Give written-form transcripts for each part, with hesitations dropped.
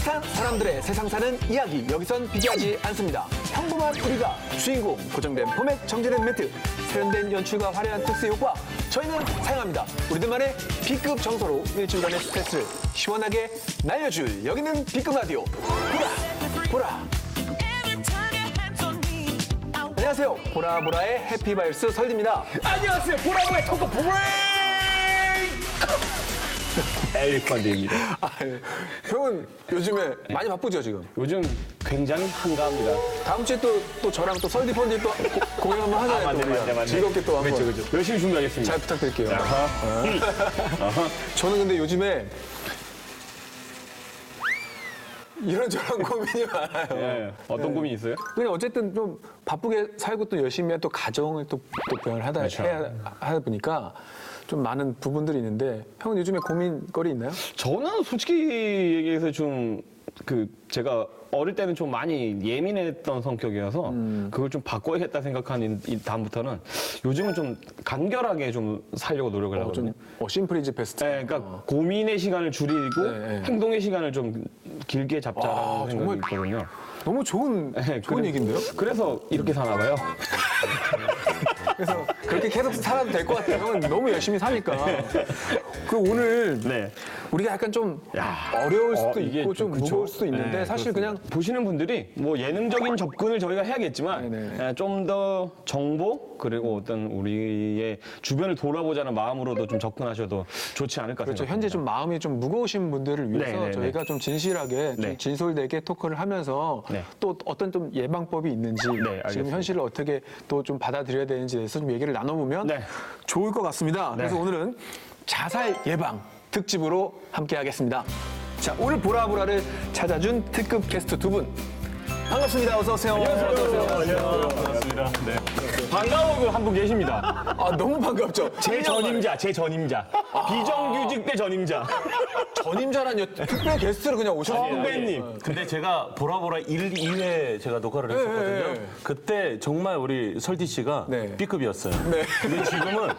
비슷한 사람들의 세상 사는 이야기, 여기선 비교하지 않습니다. 평범한 우리가 주인공, 고정된 포맷, 정제된 멘트, 세련된 연출과 화려한 특수 효과, 저희는 사용합니다. 우리들만의 B급 정서로 일주일간의 스트레스를 시원하게 날려줄 여기는 B급 라디오. 보라. 안녕하세요. 보라보라의 해피바이러스 설디입니다. 안녕하세요. 보라보라의 토크 브레이크! 엘리펀드입니다. 형은 요즘에 많이 바쁘죠, 지금? 요즘 굉장히 한가합니다. 다음 주에 또 저랑 또 설디 펀디 또 공연 한번 하잖아요. 맞네. 즐겁게 또 한번. 그렇죠. 열심히 준비하겠습니다. 잘 부탁드릴게요. 저는 근데 요즘에 이런저런 고민이 많아요. 예, 어떤 고민이 있어요? 그냥 어쨌든 좀 바쁘게 살고 또 열심히 또 가정을 또 병을 하다 보니까 좀 많은 부분들이 있는데 형은 요즘에 고민거리 있나요? 저는 솔직히 얘기해서 제가 어릴 때는 좀 많이 예민했던 성격이어서 그걸 좀 바꿔야겠다 생각하는 이 다음부터는 요즘은 좀 간결하게 좀 살려고 노력을 하거든요. 심플 이즈 베스트. 네, 그러니까 고민의 시간을 줄이고 네. 행동의 시간을 좀 길게 잡자라는 생각이 정말 있거든요. 너무 좋은 얘기인데요? 그래서 이렇게 사나 봐요. 그래서 그렇게 계속 살아도 될 것 같아요. 형은 너무 열심히 사니까. 그 오늘 네. 우리가 약간 좀 야. 어려울 수도 이게 있고 좀 그쵸. 무거울 수도 있는데 네, 사실 그렇습니다. 그냥 보시는 분들이 뭐 예능적인 접근을 저희가 해야겠지만 좀 더 정보 그리고 어떤 우리의 주변을 돌아보자는 마음으로도 좀 접근하셔도 좋지 않을까 그렇죠. 생각합니다. 현재 좀 마음이 좀 무거우신 분들을 위해서 네. 저희가 좀 진실하게 좀 네. 진솔되게 토크를 하면서 네. 또 어떤 좀 예방법이 있는지 지금 알겠습니다. 현실을 어떻게 또 좀 받아들여야 되는지에 대해서 좀 얘기를 나눠보면 네. 좋을 것 같습니다. 그래서 오늘은 자살 예방 특집으로 함께 하겠습니다. 자, 오늘 보라보라를 찾아준 특급 게스트 두 분. 반갑습니다. 어서 오세요. 안녕하세요. 반갑습니다. 네. 반가운 한 분 계십니다. 아, 너무 반갑죠. 제 전임자. 비정규직 대 전임자. 전임자라뇨. 특별 게스트로 그냥 오셨어요. 선배님. 근데 제가 보라보라 2회 제가 녹화를 했었거든요. 네. 그때 정말 우리 설디 씨가 네. B급이었어요. 네. 근데 지금은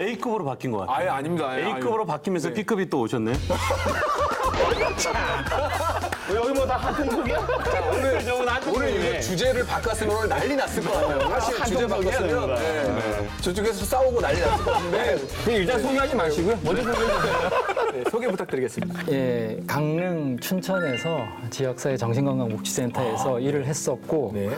A급으로 바뀐 것 같아요. 아예 아닙니다. 아예 A급으로 바뀌면서 B급이 또 오셨네. 여기 뭐 다 한 통속이야? 오늘 이거 주제를 바꿨으면 오늘 난리 났을 것 같아요. 사실 주제 바꿨으면 저쪽에서 싸우고 난리 났을 것 같은데 일단 소개하지 마시고요. 먼저 소개해주세요. 네, 소개 부탁드리겠습니다. 예, 강릉 춘천에서 지역사회 정신건강복지센터에서 일을 했었고 네.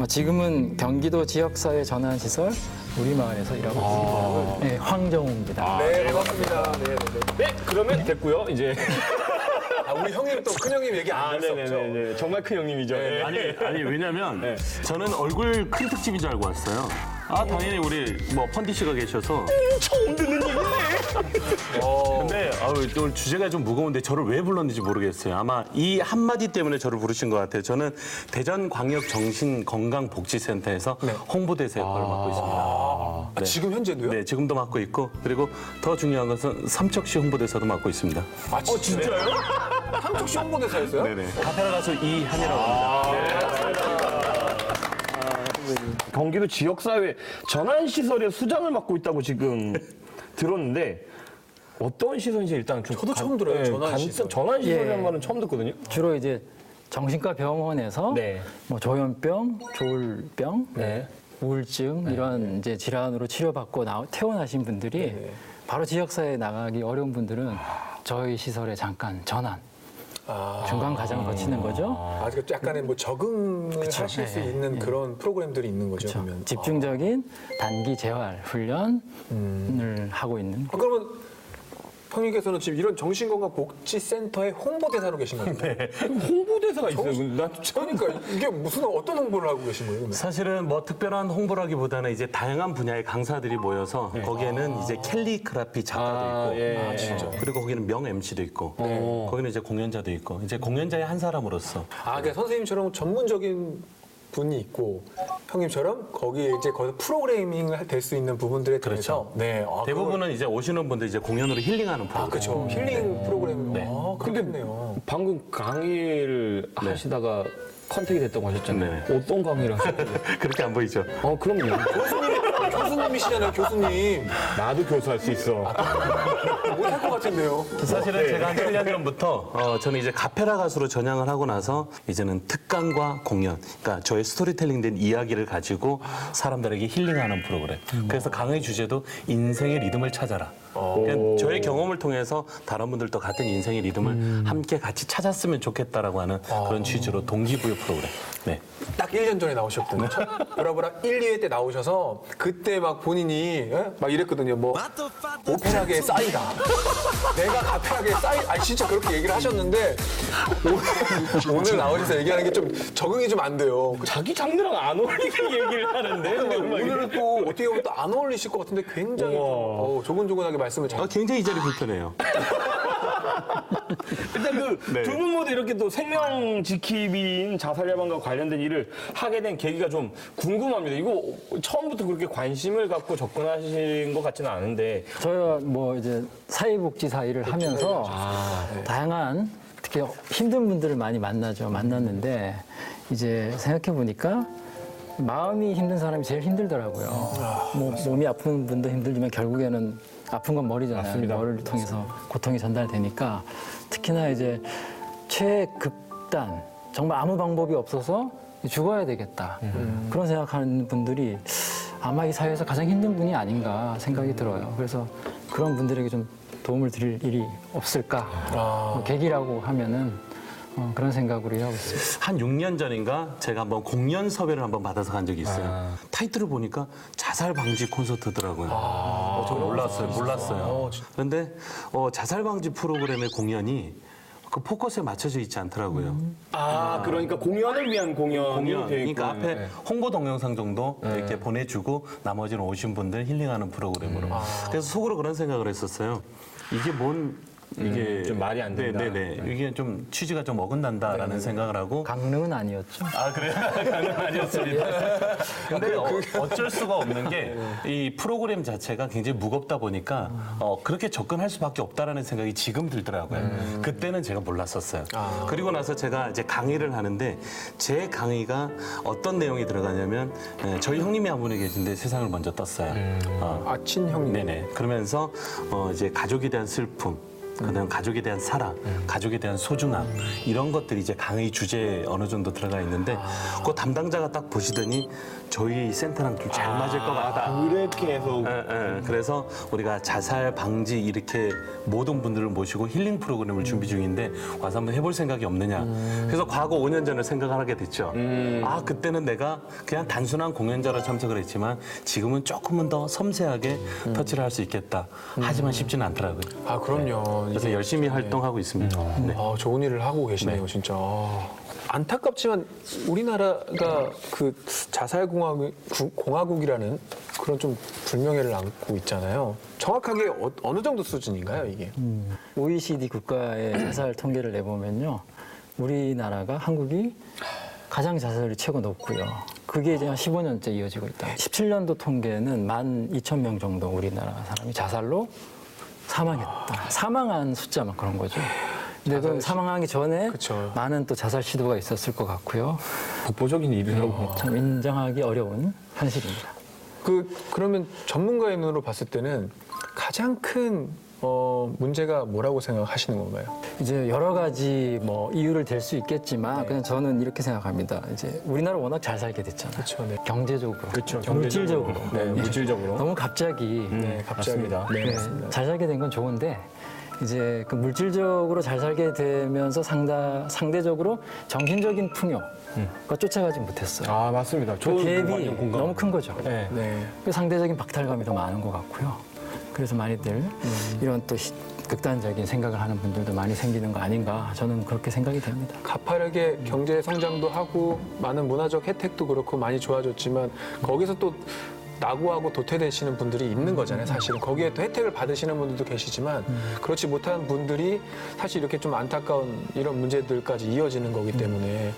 지금은 경기도 지역사회 전환시설 우리마을에서 일하고 있습니다. 네, 황정우입니다. 네, 반갑습니다. 네. 네, 그러면 됐고요. 이제. 아, 우리 형님 또 큰형님 얘기 안 할 수 없죠. 네네네. 정말 큰 형님이죠. 네. 아니 왜냐면 저는 얼굴 큰 특집인 줄 알고 왔어요. 당연히 우리 뭐 펀디 씨가 계셔서 처음 듣는 얘기네. 근데 오늘 주제가 좀 무거운데 저를 왜 불렀는지 모르겠어요. 아마 이 한마디 때문에 저를 부르신 것 같아요. 저는 대전광역정신건강복지센터에서 홍보대사 역할을 맡고 있습니다. 네. 지금 현재도요? 네, 지금도 맡고 있고 그리고 더 중요한 것은 삼척시 홍보대사도 맡고 있습니다. 아, 진짜요? 삼척시 홍보대사였어요? 네네. 카페라 가서 이한이라고 합니다. 경기도 지역사회 전환시설의 수장을 맡고 있다고 지금 들었는데 어떤 시설인지 일단 좀 저도 처음 들어요, 전환시설. 전환시설이라는 예. 말은 처음 듣거든요. 주로 이제 정신과 병원에서 네. 뭐 조현병, 조울병, 네. 우울증 이런 이제 질환으로 치료받고 퇴원하신 분들이 바로 지역사회에 나가기 어려운 분들은 저희 시설에 잠깐 전환. 중간 과정을 거치는 거죠. 아, 그러니까 약간의 뭐 적응을 하실 수 있는 그런 프로그램들이 있는 거죠, 그러면. 집중적인 단기 재활 훈련을 하고 있는. 그러면 형님께서는 지금 이런 정신건강복지센터의 홍보대사로 계신 거예요? 네. 홍보대사가 있어요. 난 그러니까 이게 무슨 어떤 홍보를 하고 계신 거예요? 그러면? 사실은 뭐 특별한 홍보라기보다는 이제 다양한 분야의 강사들이 모여서 거기에는 이제 캘리그라피 작가도 있고 진짜. 그리고 거기는 명 MC도 있고 거기는 이제 공연자도 있고 이제 공연자의 한 사람으로서 아, 그러니까 선생님처럼 전문적인 분이 있고 형님처럼 거기에 이제 거기서 프로그래밍을 될 수 있는 부분들에 대해서 네. 대부분은 이제 오시는 분들 이제 공연으로 힐링하는 프로그램. 그렇죠. 힐링 프로그램. 아, 그렇겠네요. 방금 강의를 하시다가 컨택이 됐다고 하셨잖아요. 어떤 강의를 하셨어요? 그렇게 안 보이죠? 그럼요. 교수님이시잖아요, 교수님. 나도 교수할 수 있어. 못할 것 같은데요. 사실은 제가 한 7년 전부터 저는 이제 가페라 가수로 전향을 하고 나서 이제는 특강과 공연, 그러니까 저의 스토리텔링된 이야기를 가지고 사람들에게 힐링하는 프로그램. 그래서 강의 주제도 인생의 리듬을 찾아라. 그러니까 저의 경험을 통해서 다른 분들도 같은 인생의 리듬을 함께 같이 찾았으면 좋겠다라고 하는 그런 취지로 동기부여 프로그램. 네. 딱 1년 전에 나오셨거든요. 보라보라 1, 2회 때 나오셔서 그때 막 본인이 막 이랬거든요. 뭐 오페라계의 싸이다. 내가 가페라계의 싸이. 아니 진짜 그렇게 얘기를 하셨는데 오늘 나오셔서 얘기하는 게 좀 적응이 좀 안 돼요. 자기 장르랑 안 어울리게 얘기를 하는데. 오늘은 또 어떻게 보면 또 안 어울리실 것 같은데 굉장히 좀, 조곤조곤하게 말씀을 잘. 굉장히 이 자리 불편해요. 일단 네. 두 분 모두 이렇게 또 생명 지킴이인 자살 예방과 관련된 일을 하게 된 계기가 좀 궁금합니다. 이거 처음부터 그렇게 관심을 갖고 접근하신 것 같지는 않은데. 저희가 뭐 이제 사회복지사 일을 하면서 다양한 특히 힘든 분들을 많이 만났는데 이제 생각해 보니까 마음이 힘든 사람이 제일 힘들더라고요. 뭐 몸이 아픈 분도 힘들지만 결국에는 아픈 건 머리잖아요. 맞습니다. 머리를 통해서 고통이 전달되니까 특히나 이제 최극단 정말 아무 방법이 없어서 죽어야 되겠다. 그런 생각하는 분들이 아마 이 사회에서 가장 힘든 분이 아닌가 생각이 들어요. 그래서 그런 분들에게 좀 도움을 드릴 일이 없을까. 뭐 계기라고 하면은 그런 생각으로 일하고 있습니다. 한 6년 전인가 제가 한번 공연 섭외를 한번 받아서 간 적이 있어요. 타이틀을 보니까 자살 방지 콘서트더라고요. 저 몰랐어요. 그런데 자살 방지 프로그램의 공연이 그 포커스에 맞춰져 있지 않더라고요. 그러니까 공연을 위한 공연이 되어 있고. 그러니까 앞에 홍보 동영상 정도 이렇게 보내주고 나머지는 오신 분들 힐링하는 프로그램으로. 그래서 속으로 그런 생각을 했었어요. 이게 이게 좀 말이 안 된다. 네네. 이게 좀 취지가 좀 어긋난다라는 생각을 하고. 강릉은 아니었죠. 그래요? 아니었습니다. 근데 어쩔 수가 없는 게 이 프로그램 자체가 굉장히 무겁다 보니까 그렇게 접근할 수밖에 없다라는 생각이 지금 들더라고요. 그때는 제가 몰랐었어요. 그리고 나서 제가 이제 강의를 하는데 제 강의가 어떤 내용이 들어가냐면 저희 형님이 한 분이 계신데 세상을 먼저 떴어요. 친형님. 네네. 그러면서 이제 가족에 대한 슬픔. 그다음 가족에 대한 사랑, 가족에 대한 소중함 이런 것들이 이제 강의 주제에 어느 정도 들어가 있는데 그 담당자가 딱 보시더니 저희 센터랑 좀 잘 맞을 것 같다. 그렇게 해서 그래서 우리가 자살 방지 이렇게 모든 분들을 모시고 힐링 프로그램을 준비 중인데 와서 한번 해볼 생각이 없느냐. 그래서 과거 5년 전에 생각을 하게 됐죠. 그때는 내가 그냥 단순한 공연자로 참석을 했지만 지금은 조금은 더 섬세하게 터치를 할 수 있겠다. 하지만 쉽지는 않더라고요. 그럼요. 그래서 열심히 활동하고 있습니다. 네. 좋은 일을 하고 계시네요, 진짜. 안타깝지만 우리나라가 그 자살공화국이라는 그런 좀 불명예를 안고 있잖아요. 정확하게 어느 정도 수준인가요, 이게? OECD 국가의 자살 통계를 내보면요. 우리나라가 한국이 가장 자살률이 최고 높고요. 그게 이제 한 15년째 이어지고 있다. 17년도 통계는 12,000명 정도 우리나라 사람이 자살로 사망했다. 사망한 숫자만 그런 거죠. 근데 그 사망하기 전에 그쵸. 많은 또 자살 시도가 있었을 것 같고요. 독보적인 일이라고. 참 인정하기 어려운 현실입니다. 그러면 전문가의 눈으로 봤을 때는 가장 큰 문제가 뭐라고 생각하시는 건가요? 이제 여러 가지 뭐 이유를 댈 수 있겠지만 그냥 저는 이렇게 생각합니다. 이제 우리나라 워낙 잘 살게 됐잖아요. 그렇죠. 네. 경제적으로, 그렇죠. 물질적으로. 네, 물질적으로. 너무 갑자기 맞습니다. 네. 잘 살게 된 건 좋은데 이제 그 물질적으로 잘 살게 되면서 상대적으로 정신적인 풍요가 쫓아가지 못했어요. 맞습니다. 그 갭이 너무 큰 거죠. 네. 네. 그 상대적인 박탈감이 더 많은 것 같고요. 그래서 많이들 이런 또 극단적인 생각을 하는 분들도 많이 생기는 거 아닌가 저는 그렇게 생각이 됩니다. 가파르게 경제 성장도 하고 많은 문화적 혜택도 그렇고 많이 좋아졌지만 거기서 또 낙오하고 도태되시는 분들이 있는 거잖아요, 사실은. 거기에 또 혜택을 받으시는 분들도 계시지만 그렇지 못한 분들이 사실 이렇게 좀 안타까운 이런 문제들까지 이어지는 거기 때문에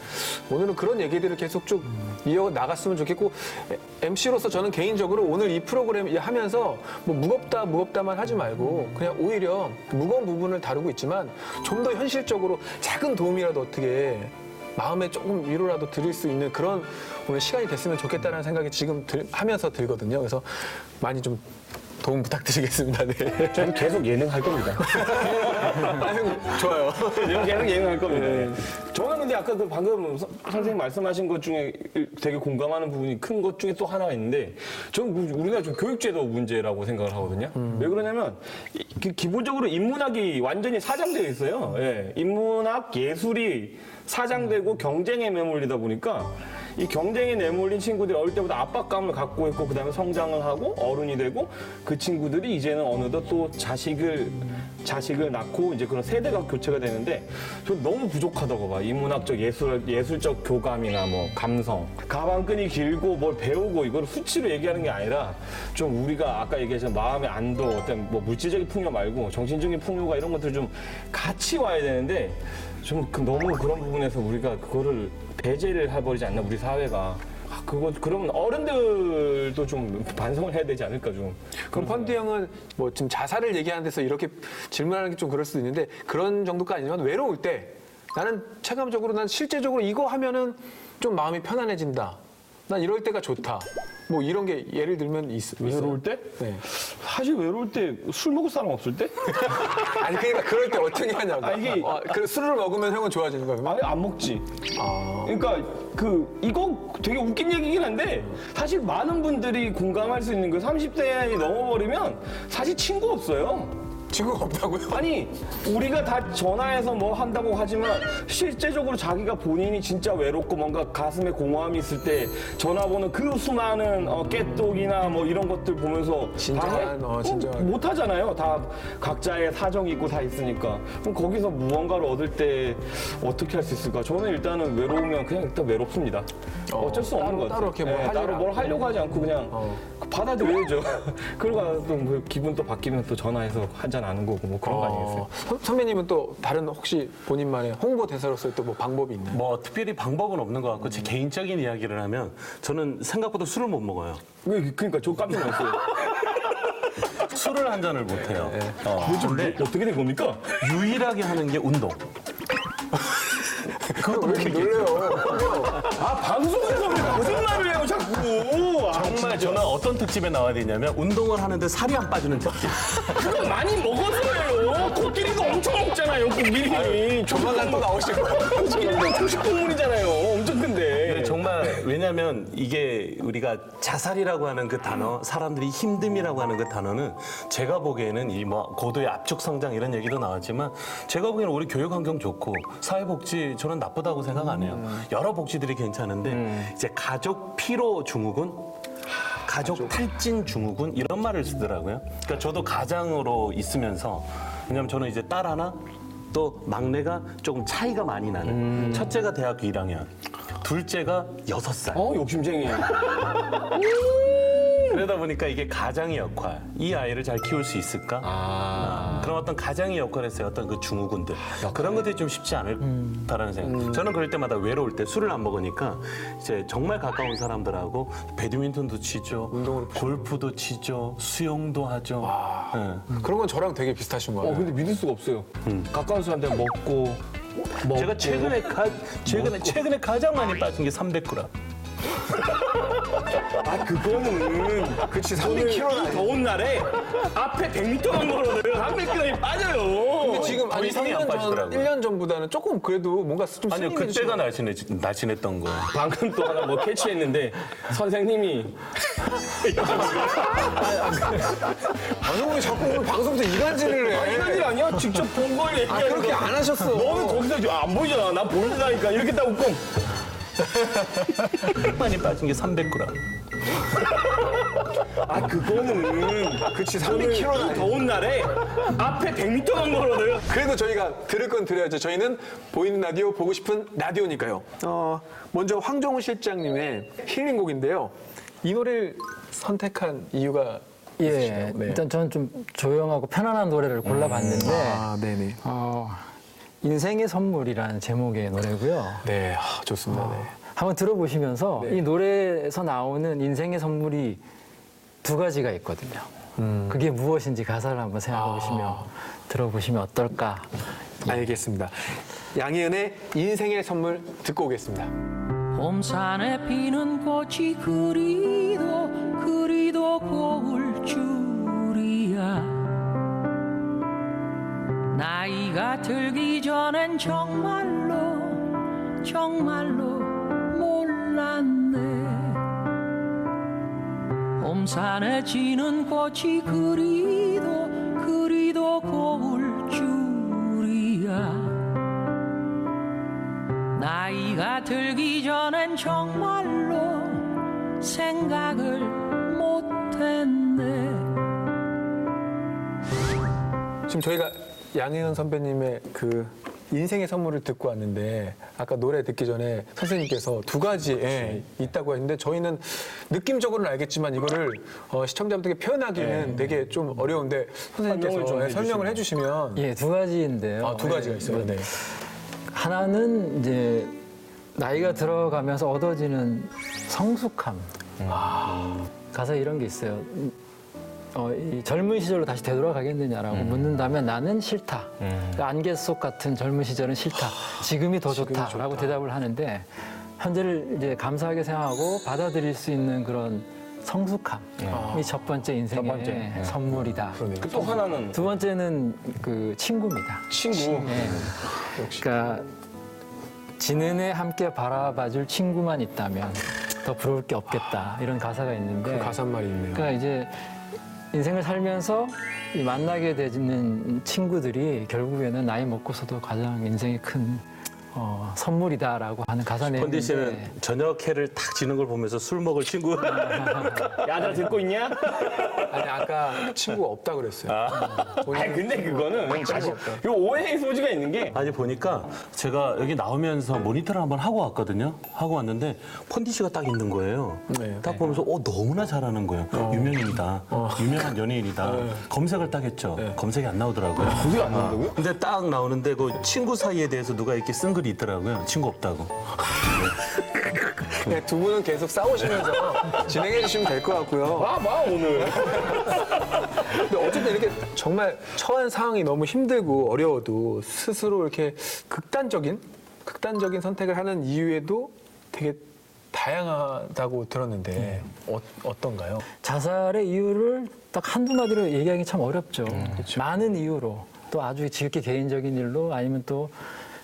오늘은 그런 얘기들을 계속 쭉 이어나갔으면 좋겠고 MC로서 저는 개인적으로 오늘 이 프로그램 하면서 뭐 무겁다만 하지 말고 그냥 오히려 무거운 부분을 다루고 있지만 좀 더 현실적으로 작은 도움이라도 어떻게 마음에 조금 위로라도 드릴 수 있는 그런 오늘 시간이 됐으면 좋겠다는 생각이 지금 하면서 들거든요. 그래서 많이 좀 도움 부탁드리겠습니다. 네. 저는 계속 예능 할 겁니다. 아유, 좋아요. 계속 예능 할 겁니다. 저는 근데 아까 그 방금 선생님 말씀하신 것 중에 되게 공감하는 부분이 큰 것 중에 또 하나가 있는데 저는 우리나라 좀 교육제도 문제라고 생각을 하거든요. 왜 그러냐면 기본적으로 인문학이 완전히 사장되어 있어요. 예. 인문학, 예술이 사장되고 경쟁에 매몰리다 보니까 이 경쟁에 내몰린 친구들이 어릴 때부터 압박감을 갖고 있고 그다음에 성장을 하고 어른이 되고 그 친구들이 이제는 어느덧 또 자식을 낳고 이제 그런 세대가 교체가 되는데 저 너무 부족하다고 봐. 인문학적 예술적 교감이나 뭐 감성, 가방끈이 길고 뭘 배우고 이걸 수치로 얘기하는 게 아니라 좀 우리가 아까 얘기하신 마음의 안도, 어떤 뭐 물질적인 풍요 말고 정신적인 풍요가 이런 것들 좀 같이 와야 되는데 좀 너무 그런 부분에서 우리가 그거를 배제를 해버리지 않나 우리 사회가. 그러면 어른들도 좀 반성을 해야 되지 않을까 좀. 그럼 펀드 형은 뭐 지금 자살을 얘기하는 데서 이렇게 질문하는 게 좀 그럴 수도 있는데 그런 정도가 아니지만 외로울 때 나는 체감적으로 난 실제적으로 이거 하면은 좀 마음이 편안해진다. 난 이럴 때가 좋다. 뭐 이런 게 예를 들면 있어요. 외로울 때? 네. 사실 외로울 때 술 먹을 사람 없을 때? 아니 그러니까 그럴 때 어떻게 하냐고. 이게 그 술을 먹으면 형은 좋아지는 거예요? 아니 안 먹지. 그러니까 이거 되게 웃긴 얘기긴 한데 사실 많은 분들이 공감할 수 있는 거 30대이 넘어버리면 사실 친구 없어요. 친구가 없다고요? 아니 우리가 다 전화해서 뭐 한다고 하지만 실제적으로 자기가 본인이 진짜 외롭고 뭔가 가슴에 공허함이 있을 때 전화번호 그 수많은 깨똑이나 뭐 이런 것들 보면서 진정한, 다 해? 진정한. 못 하잖아요. 다 각자의 사정이 있고 다 있으니까. 그럼 거기서 무언가를 얻을 때 어떻게 할 수 있을까? 저는 일단은 외로우면 그냥 일단 외롭습니다. 어쩔 수 없는 것 같아요. 따로 이렇게 뭘 하지 따로 뭘 하려고 하지 않고 그냥 받아들여야죠. 그러고 또 기분 또 바뀌면 또 전화해서 한잔 하는 거고 뭐 그런 거 아니겠어요? 선배님은 또 다른 혹시 본인만의 홍보 대사로서 또 뭐 방법이 있나요? 뭐 특별히 방법은 없는 것 같고 제 개인적인 이야기를 하면 저는 생각보다 술을 못 먹어요. 그러니까 저 깜짝 놀랐어요. 술을 한 잔을 못 해요. 근데 어떻게 된 겁니까? 유일하게 하는 게 운동. 그것도 왜 이렇게 놀래요? 아 방송에서 왜 거짓말을 해요 자꾸. 정말 저는 어떤 특집에 나와야 되냐면 운동을 하는데 살이 안 빠지는 특집. 그거 많이 먹어서요. 코끼리도 엄청 먹잖아요 코끼리. 조만간 또 나오실 거예요. 코끼리도 초식 동물이잖아요. 엄청 큰데. 네, 정말 왜냐하면 이게 우리가 자살이라고 하는 그 단어, 사람들이 힘듦이라고 하는 그 단어는 제가 보기에는 이 뭐 고도의 압축 성장 이런 얘기도 나왔지만 제가 보기에는 우리 교육 환경 좋고 사회복지 저는 나쁘다고 생각 안 해요. 여러 복지들이 괜찮은데 이제 가족 피로 증후군. 가족 탈진 증후군 이런 말을 쓰더라고요. 그러니까 저도 가장으로 있으면서 왜냐면 저는 이제 딸 하나 또 막내가 조금 차이가 많이 나는 첫째가 대학교 1학년 둘째가 6살 욕심쟁이. 그러다 보니까 이게 가장의 역할 이 아이를 잘 키울 수 있을까 그런 어떤 가장의 역할에서의 어떤 그 증후군들 그런 것들이 좀 쉽지 않을까라는 생각 저는 그럴 때마다 외로울 때 술을 안 먹으니까 이제 정말 가까운 사람들하고 배드민턴도 치죠 골프도 치죠 수영도 하죠 네. 그런 건 저랑 되게 비슷하신 거예요. 근데 믿을 수가 없어요. 가까운 사람한테 먹고. 제가 최근에 가장 많이 빠진 게 300g. 그거는 그치, 저는 300kg 이 더운 날에 앞에 100m만 걸어도요 300g이 빠져요. 근데 지금 더 아니 이상이 안 1년 전, 빠지더라고요. 1년 전보다는 조금 그래도 뭔가 좀 아니요 그때가 날씬했던 거예요. 방금 또 하나 뭐 캐치했는데 선생님이 방송국이 자꾸 오늘 방송부터 이간질을 해. 이런 일 아니야? 직접 본 걸 얘기하는 그렇게 거. 안 하셨어. 너는 거기서 안 보이잖아. 나 보인다니까 이렇게 딱 웃고. 많이 빠진 게 300g. 그거는 그치, 저는 300kg. 이 더운 날에 앞에 100m만 걸어도요. 그래도 저희가 들을 건 드려야죠. 저희는 보이는 라디오, 보고 싶은 라디오니까요. 먼저 황정우 실장님의 힐링곡인데요. 이 노래를 선택한 이유가 예, 있으시나요? 네. 일단 저는 좀 조용하고 편안한 노래를 골라봤는데 네네. 인생의 선물이라는 제목의 노래고요. 네, 좋습니다. 네. 한번 들어보시면서 네. 이 노래에서 나오는 인생의 선물이 두 가지가 있거든요. 그게 무엇인지 가사를 한번 생각해 보시면 들어보시면 어떨까. 알겠습니다. 양희은의 인생의 선물 듣고 오겠습니다. 봄산에 피는 꽃이 그리도 고울 줄이야. 나이가 들기 전엔 정말로 몰랐네. 봄산에 지는 꽃이 그리도 고울 줄이야. 나이가 들기 전엔 정말로 생각을 못했네. 지금 저희가 양희은 선배님의 그 인생의 선물을 듣고 왔는데 아까 노래 듣기 전에 선생님께서 두 가지 있다고 했는데 저희는 느낌적으로는 알겠지만 이거를 시청자분들께 표현하기는 되게 좀 어려운데 선생님께서 설명을 좀 설명을 해주시면 예, 두 가지인데요. 두 가지가 있어요. 네. 하나는 이제 나이가 들어가면서 얻어지는 성숙함. 가사에 이런 게 있어요. 이 젊은 시절로 다시 되돌아가겠느냐라고 묻는다면 나는 싫다. 그러니까 안개 속 같은 젊은 시절은 싫다. 지금이 더 좋다라고 대답을 하는데 현재를 이제 감사하게 생각하고 받아들일 수 있는 그런 성숙함이 첫 번째 인생의 선물이다. 또 하나는 두 번째는 그 친구입니다. 친구. 네. 그러니까 지는 해 함께 바라봐줄 친구만 있다면 더 부러울 게 없겠다 이런 가사가 있는데 그 가사말이 있네요. 그러니까 이제 인생을 살면서 이 만나게 되는 친구들이 결국에는 나이 먹고서도 가장 인생의 큰 선물이다라고 하는 가사 펀디 씨는 내용인데 저녁 해를 탁 지는 걸 보면서 술 먹을 친구. 야들 듣고 있냐? 아니 아까 친구가 없다 그랬어요. 아니 근데 그거는 사실 요 오해의 소지가 있는 게 아니 보니까 제가 여기 나오면서 모니터를 한번 하고 왔거든요. 하고 왔는데 펀디 씨가 딱 있는 거예요. 네. 딱 보면서 너무나 잘하는 거예요. 유명인이다. 유명한 연예인이다. 검색을 딱 했죠. 검색이 안 나오더라고요. 검색이 안 나온다고요? 근데 딱 나오는데 그 친구 사이에 대해서 누가 이렇게 쓴 글이 있더라고요. 친구 없다고. 네, 두 분은 계속 싸우시면서 진행해 주시면 될 것 같고요. 봐 오늘. 근데 어쨌든 이렇게 정말 처한 상황이 너무 힘들고 어려워도 스스로 이렇게 극단적인 선택을 하는 이유에도 되게 다양하다고 들었는데 어떤가요? 자살의 이유를 딱 한두 마디로 얘기하기 참 어렵죠. 많은 이유로 또 아주 지극히 개인적인 일로 아니면 또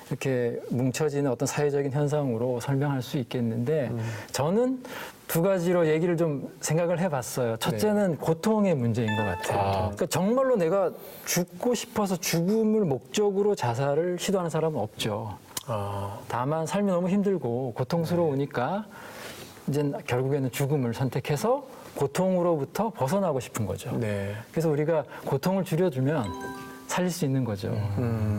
이렇게 뭉쳐지는 어떤 사회적인 현상으로 설명할 수 있겠는데 저는 두 가지로 얘기를 좀 생각을 해봤어요. 첫째는 고통의 문제인 것 같아요. 그러니까 정말로 내가 죽고 싶어서 죽음을 목적으로 자살을 시도하는 사람은 없죠. 다만 삶이 너무 힘들고 고통스러우니까 이제 결국에는 죽음을 선택해서 고통으로부터 벗어나고 싶은 거죠. 네. 그래서 우리가 고통을 줄여주면 살릴 수 있는 거죠.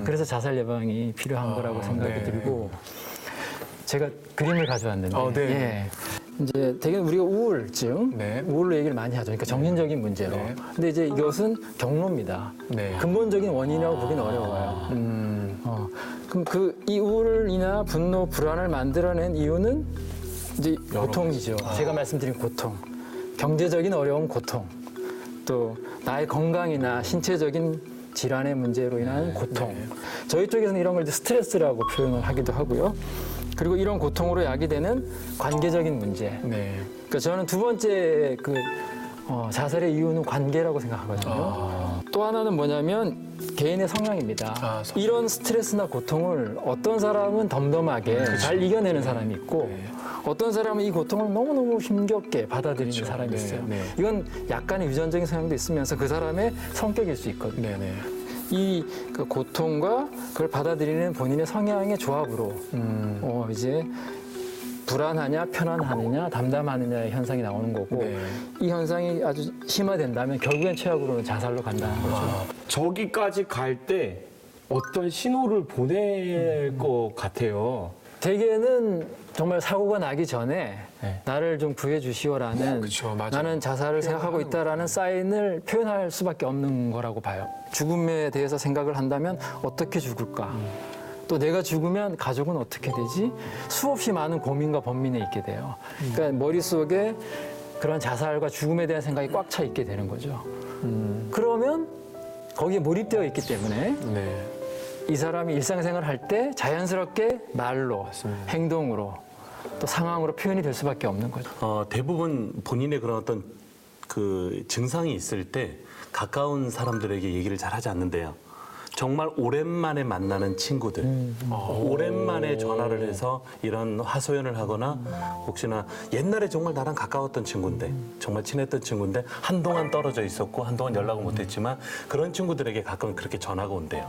그래서 자살 예방이 필요한 거라고 생각이 들고 제가 그림을 가져왔는데 네. 예. 이제 되게 우리가 우울증, 네. 우울로 얘기를 많이 하죠. 그러니까 정신적인 문제로. 네. 근데 이제 이것은 경로입니다. 네. 근본적인 원인이라고 보기는 어려워요. 그럼 이 우울이나 분노, 불안을 만들어낸 이유는 이제 고통이죠. 제가 말씀드린 고통, 경제적인 어려움, 고통, 또 나의 건강이나 신체적인 질환의 문제로 인한 고통. 저희 쪽에서는 이런 걸 이제 스트레스라고 표현을 하기도 하고요. 그리고 이런 고통으로 야기되는 관계적인 문제. 네. 그러니까 저는 두 번째 자살의 이유는 관계라고 생각하거든요. 또 하나는 뭐냐면 개인의 성향입니다. 이런 스트레스나 고통을 어떤 사람은 덤덤하게 잘 이겨내는 사람이 있고 어떤 사람은 이 고통을 너무너무 힘겹게 받아들이는 사람이 있어요. 네. 이건 약간의 유전적인 성향도 있으면서 그 사람의 성격일 수 있거든요. 네네. 이 그 고통과 그걸 받아들이는 본인의 성향의 조합으로 이제 불안하냐, 편안하느냐, 담담하느냐의 현상이 나오는 거고 네. 이 현상이 아주 심화된다면 결국엔 최악으로는 자살로 간다는 거죠. 저기까지 갈 때 어떤 신호를 보낼 것 같아요. 대개는 정말 사고가 나기 전에 나를 좀 구해 주시오라는 그쵸, 맞아요. 나는 자살을 생각하고 있다라는 사인을 표현할 수밖에 없는 거라고 봐요. 죽음에 대해서 생각을 한다면 어떻게 죽을까? 또 내가 죽으면 가족은 어떻게 되지? 수없이 많은 고민과 번민에 있게 돼요. 그러니까 머릿속에 그런 자살과 죽음에 대한 생각이 꽉 차 있게 되는 거죠. 그러면 거기에 몰입되어 있기 때문에 네. 이 사람이 일상생활을 할 때 자연스럽게 말로, 행동으로 또 상황으로 표현이 될 수밖에 없는 거죠. 대부분 본인의 그런 어떤 그 증상이 있을 때 가까운 사람들에게 얘기를 잘 하지 않는데요. 정말 오랜만에 만나는 친구들, 오랜만에 전화를 해서 이런 하소연을 하거나 혹시나 옛날에 정말 나랑 가까웠던 친구인데, 정말 친했던 친구인데 한동안 떨어져 있었고 한동안 연락을 못했지만 그런 친구들에게 가끔 그렇게 전화가 온대요.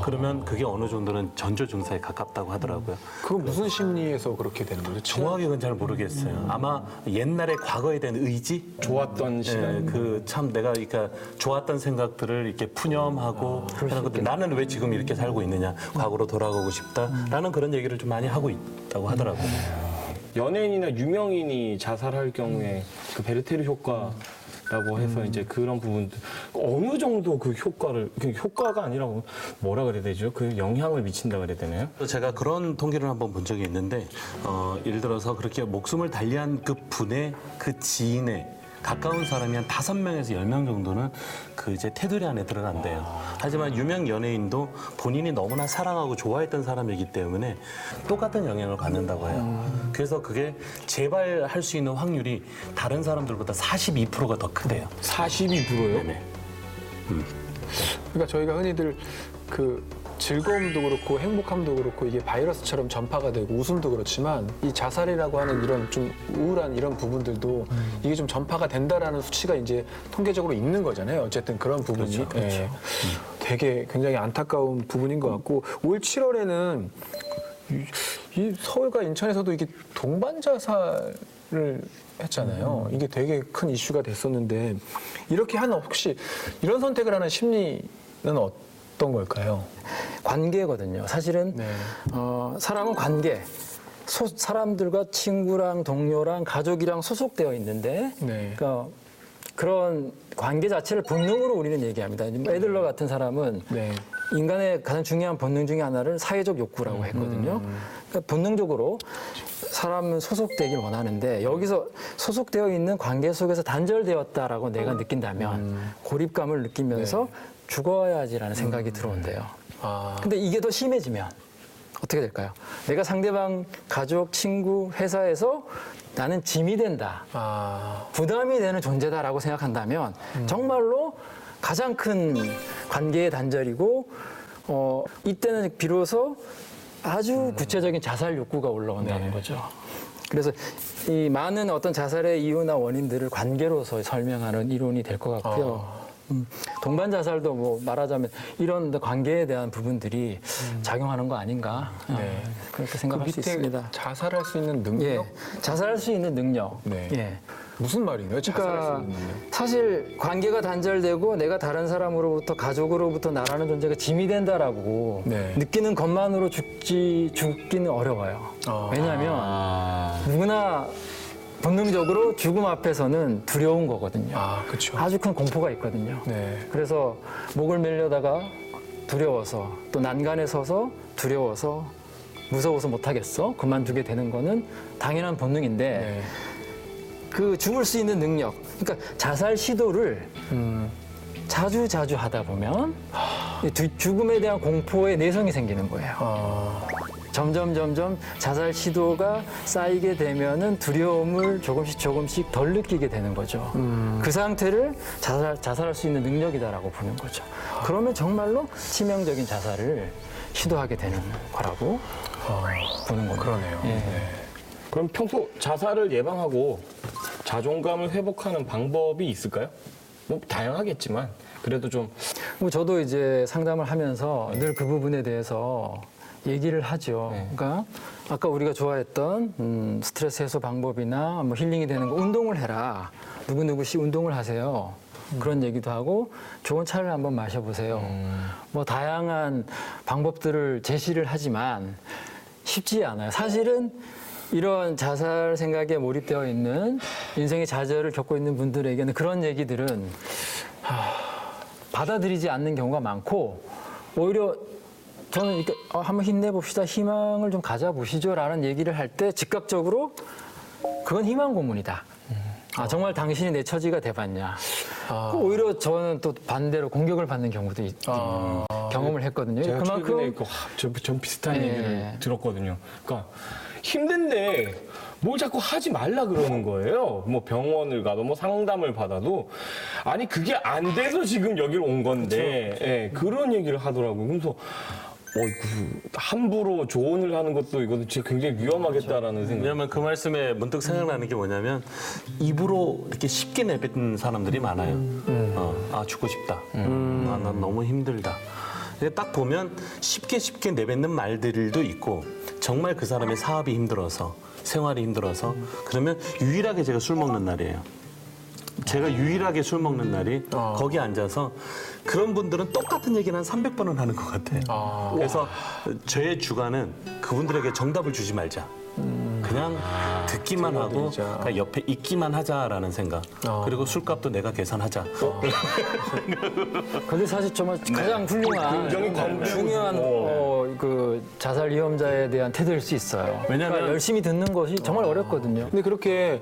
그러면 그게 어느 정도는 전조 증상에 가깝다고 하더라고요. 그건 무슨 심리에서 그렇게 되는 거죠? 정확히는 잘 모르겠어요. 아마 옛날에 과거에 대한 의지? 좋았던 시간. 그 참 내가 그러니까 좋았던 생각들을 이렇게 푸념하고 하는 것들, 나는 왜 지금 이렇게 살고 있느냐, 과거로 돌아가고 싶다라는 그런 얘기를 좀 많이 하고 있다고 하더라고요. 연예인이나 유명인이 자살할 경우에 그 베르테르 효과라고 해서 이제 그런 부분들 어느 정도 그 효과를, 그 효과가 아니라 뭐라 그래야 되죠? 그 영향을 미친다 그래야 되나요? 제가 그런 통계를 한번 본 적이 있는데, 예를 들어서 그렇게 목숨을 달리한 그 분의 그 지인의 가까운 사람이 한 5명에서 10명 정도는 그 이제 테두리 안에 들어간대요. 하지만 유명 연예인도 본인이 너무나 사랑하고 좋아했던 사람이기 때문에 똑같은 영향을 받는다고 해요. 그래서 그게 재발할 수 있는 확률이 다른 사람들보다 42%가 더 크대요. 42%요? 네네. 그러니까 저희가 흔히들 그 즐거움도 그렇고 행복함도 그렇고 이게 바이러스처럼 전파가 되고 웃음도 그렇지만 이 자살이라고 하는 이런 좀 우울한 이런 부분들도 이게 좀 전파가 된다라는 수치가 이제 통계적으로 있는 거잖아요. 어쨌든 그런 부분이 예. 되게 굉장히 안타까운 부분인 것 같고 5월 7월에는 이 서울과 인천에서도 이게 동반 자살을 했잖아요. 이게 되게 큰 이슈가 됐었는데 이렇게 하는 혹시 이런 선택을 하는 심리는 어떤 걸까요? 관계거든요. 사실은 네. 사람은 관계, 사람들과 친구랑 동료랑 가족이랑 소속되어 있는데 네. 그러니까 그런 관계 자체를 본능으로 우리는 얘기합니다. 애들러 같은 사람은 네. 인간의 가장 중요한 본능 중에 하나를 사회적 욕구라고 했거든요. 그러니까 본능적으로 사람은 소속되길 원하는데 여기서 소속되어 있는 관계 속에서 단절되었다라고 내가 느낀다면 고립감을 느끼면서 죽어야지라는 생각이 들어온대요. 근데 이게 더 심해지면 어떻게 될까요? 내가 상대방 가족, 친구, 회사에서 나는 짐이 된다. 부담이 되는 존재다라고 생각한다면 정말로 가장 큰 관계의 단절이고 이때는 비로소 아주 구체적인 자살 욕구가 올라온다는 거죠. 그래서 이 많은 어떤 자살의 이유나 원인들을 관계로서 설명하는 이론이 될 것 같고요. 동반 자살도 뭐 말하자면 이런 관계에 대한 부분들이 작용하는 거 아닌가 그렇게 생각할 수 있습니다. 자살할 수 있는 능력? 예, 자살할 수 있는 능력. 네. 예. 무슨 말인가요? 자살할 수 그러니까 있는 능력? 사실 관계가 단절되고 내가 다른 사람으로부터 가족으로부터 나라는 존재가 짐이 된다라고 네. 느끼는 것만으로 죽기는 어려워요. 왜냐하면 누구나 본능적으로 죽음 앞에서는 두려운 거거든요. 그렇죠. 아주 큰 공포가 있거든요. 네. 그래서 목을 매려다가 두려워서 또 난간에 서서 두려워서 무서워서 못하겠어 그만두게 되는 거는 당연한 본능인데 네. 그 죽을 수 있는 능력, 그러니까 자살 시도를 자주 하다 보면 죽음에 대한 공포의 내성이 생기는 거예요. 점점 자살 시도가 쌓이게 되면은 두려움을 조금씩 덜 느끼게 되는 거죠. 그 상태를 자살할 수 있는 능력이다라고 보는 거죠. 그러면 정말로 치명적인 자살을 시도하게 되는 거라고 보는 겁니다. 그러네요. 예. 네. 그럼 평소 자살을 예방하고 자존감을 회복하는 방법이 있을까요? 뭐 다양하겠지만 그래도 좀 뭐 저도 이제 상담을 하면서 늘 그 부분에 대해서 얘기를 하죠. 그러니까 아까 우리가 좋아했던 스트레스 해소 방법이나 뭐 힐링이 되는 거 운동을 해라. 누구누구씩 운동을 하세요. 그런 얘기도 하고 좋은 차를 한번 마셔보세요. 뭐 다양한 방법들을 제시를 하지만 쉽지 않아요. 사실은 이런 자살 생각에 몰입되어 있는 인생의 좌절을 겪고 있는 분들에게는 그런 얘기들은 받아들이지 않는 경우가 많고 오히려 저는 이렇게 한번 힘내봅시다. 희망을 좀 가져보시죠라는 얘기를 할 때 즉각적으로 그건 희망 고문이다. 정말 당신이 내 처지가 돼봤냐. 오히려 저는 또 반대로 공격을 받는 경우도 있는 경험을 했거든요. 제가 최근에 그만큼 좀 비슷한 예. 얘기를 들었거든요. 그러니까 힘든데 뭘 자꾸 하지 말라 그러는 거예요. 뭐 병원을 가도 뭐 상담을 받아도 아니 그게 안 돼서 지금 여기로 온 건데 예, 그런 얘기를 하더라고요. 그래서 함부로 조언을 하는 것도 이것도 진짜 굉장히 위험하겠다라는 생각. 왜냐면 그 말씀에 문득 생각나는 게 뭐냐면 입으로 이렇게 쉽게 내뱉는 사람들이 많아요. 아 죽고 싶다. 아, 난 너무 힘들다. 근데 딱 보면 쉽게 내뱉는 말들도 있고 정말 그 사람의 사업이 힘들어서 생활이 힘들어서 그러면 유일하게 제가 술 먹는 날이에요. 제가 유일하게 술 먹는 날이 거기 앉아서 그런 분들은 똑같은 얘기는 한 300번은 하는 것 같아요. 그래서 저의 주관은 그분들에게 정답을 주지 말자. 그냥 듣기만 하고 그냥 옆에 있기만 하자라는 생각. 그리고 술값도 내가 계산하자. 근데 사실 정말 가장 훌륭한 중요한 그 자살 위험자에 대한 태도일 수 있어요. 왜냐면- 그러니까 열심히 듣는 것이 정말 어렵거든요. 근데 그렇게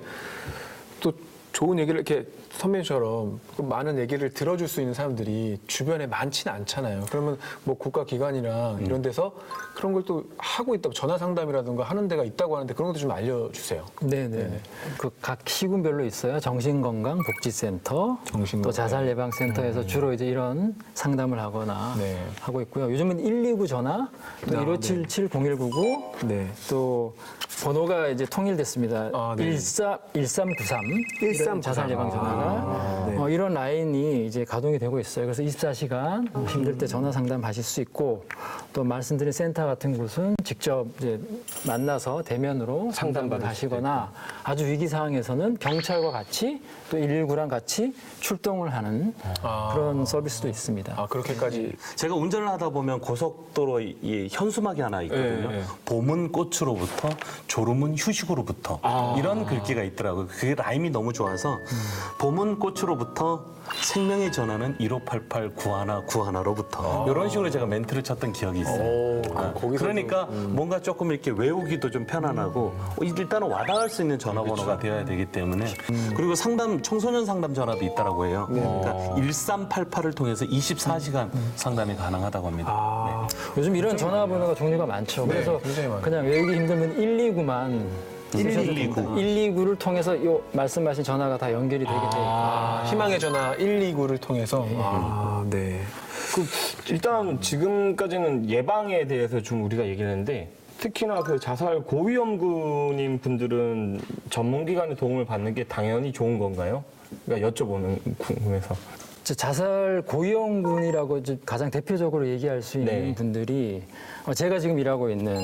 또 좋은 얘기를 이렇게 선배님처럼 많은 얘기를 들어줄 수 있는 사람들이 주변에 많지는 않잖아요. 그러면 뭐 국가기관이나 이런 데서 그런 걸 또 하고 있다고 전화 상담이라든가 하는 데가 있다고 하는데 그런 것도 좀 알려주세요. 네네. 그 각 시군별로 있어요. 정신건강복지센터, 정신건강. 또 자살예방센터에서 주로 이제 이런 상담을 하거나 네. 하고 있고요. 요즘은 129 전화, 또 1577-0199, 네. 또 번호가 이제 통일됐습니다. 네. 1393 이런 자살 예방 전화가 네. 이런 라인이 이제 가동이 되고 있어요. 그래서 24시간 힘들 때 전화 상담 하실 수 있고 또 말씀드린 센터 같은 곳은 직접 이제 만나서 대면으로 상담을 하시거나 아주 위기 상황에서는 경찰과 같이 또 119랑 같이 출동을 하는 그런 서비스도 있습니다. 아, 그렇게까지. 제가 운전을 하다 보면 고속도로 이 현수막이 하나 있거든요. 네, 네. 봄은 꽃으로부터 졸음은 휴식으로부터 이런 글귀가 있더라고요. 그게 라임이 너무 좋아서 봄은 꽃으로부터 생명의 전화는 1588-9191로부터 이런 식으로 제가 멘트를 쳤던 기억이 있어요. 그러니까 뭔가 조금 이렇게 외우기도 좀 편안하고 일단은 와닿을 수 있는 전화번호가 되어야 되기 때문에 그리고 상담 청소년 상담 전화도 있다라고 해요. 그러니까 1388을 통해서 24시간 상담이 가능하다고 합니다. 네. 요즘 이런 전화번호가 종류가 많죠. 그래서 굉장히 많아요. 그냥 외우기 힘들면 129만 119를 통해서 요 말씀하신 전화가 다 연결이 되게 돼요. 희망의 전화 129를 통해서. 네. 일단 지금까지는 예방에 대해서 좀 우리가 얘기를 했는데 특히나 그 자살 고위험군인 분들은 전문기관의 도움을 받는 게 당연히 좋은 건가요? 그러니까 여쭤보는 궁금해서. 자살 고위험군이라고 이제 가장 대표적으로 얘기할 수 있는 네. 분들이 제가 지금 일하고 있는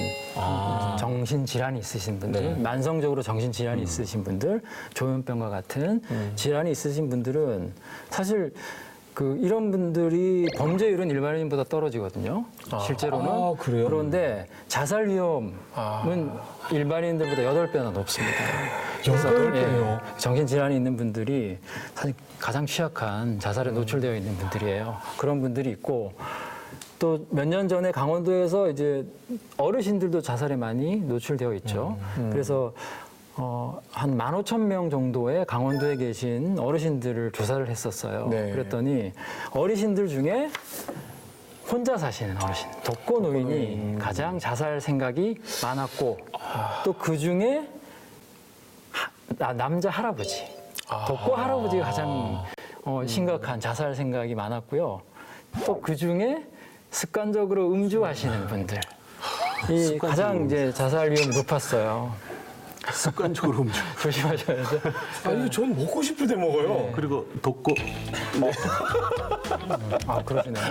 정신질환이 있으신 분들, 네. 만성적으로 정신질환이 있으신 분들, 조현병과 같은 질환이 있으신 분들은 사실 이런 분들이 범죄율은 일반인보다 떨어지거든요. 실제로는. 아, 그래요? 그런데 자살 위험은 일반인들보다 8배나 높습니다. 8배요? 정신질환이 있는 분들이 사실 가장 취약한 자살에 노출되어 있는 분들이에요. 그런 분들이 있고 또 몇 년 전에 강원도에서 이제 어르신들도 자살에 많이 노출되어 있죠. 그래서 한 15,000명 정도의 강원도에 계신 어르신들을 조사를 했었어요. 네. 그랬더니 어르신들 중에 혼자 사시는 어르신, 독거 노인이 가장 자살 생각이 많았고 또 그 중에 남자 할아버지, 독거 할아버지가 가장 심각한 자살 생각이 많았고요. 또 그 중에 습관적으로 음주하시는 분들, 이 가장 이제 자살 위험이 높았어요. 습관적으로 음주. 조심하셔야죠. 아니, 전 먹고 싶을 때 먹어요. 그리고 독고 그러시네요.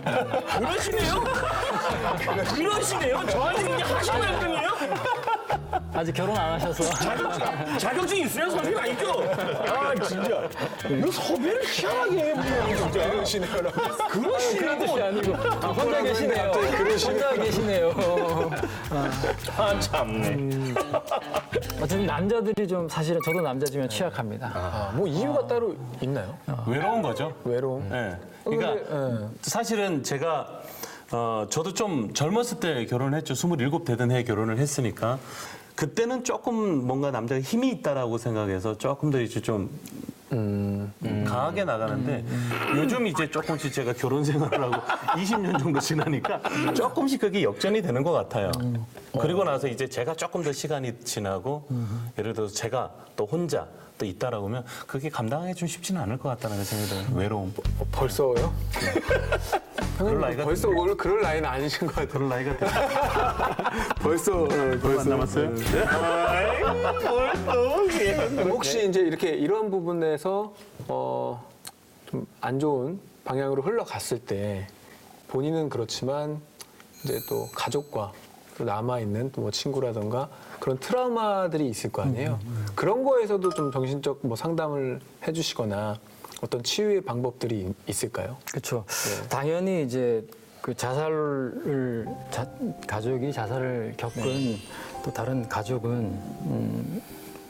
그러시네요? 저한테 그렇게 하신 말씀이에요? 아직 결혼 안 하셔서. 자격증 있어요? 선생님 아니죠? 아, 진짜. 왜 섭외를 희한하게 해, 진짜. 그러시네요. 그런 뜻이 아니고. 혼자 계시네요. 혼자 계시네요. 아, 참네. 어쨌든 남자들이 좀 사실은 저도 남자지만 취약합니다. 뭐 이유가 따로 있나요? 외로운 거죠. 외로움. 네. 그러니까 사실은 제가 저도 좀 젊었을 때 결혼을 했죠. 27 되던 해에 결혼을 했으니까 그때는 조금 뭔가 남자가 힘이 있다라고 생각해서 조금 더 이제 좀 강하게 나가는데 요즘 이제 조금씩 제가 결혼 생활을 하고 20년 정도 지나니까 조금씩 그게 역전이 되는 것 같아요. 그리고 나서 이제 제가 조금 더 시간이 지나고 예를 들어서 제가 또 혼자 또 있다라고 하면 그게 감당하기 좀 쉽지는 않을 것 같다는 생각이 들어요. 외로움. 벌써요? 그럴 나이가 벌써 오늘 그럴 나이는 아니신 것 같아요. 그럴 나이가 됐 벌써 안 남았어요? 혹시 이제 이렇게 이런 부분에서 좀 안 좋은 방향으로 흘러갔을 때 본인은 그렇지만 이제 또 가족과 또 남아있는 또 뭐 친구라던가 그런 트라우마들이 있을 거 아니에요. 그런 거에서도 좀 정신적 뭐 상담을 해주시거나 어떤 치유의 방법들이 있을까요? 그렇죠. 네. 당연히 이제 그 가족이 자살을 겪은 또 다른 가족은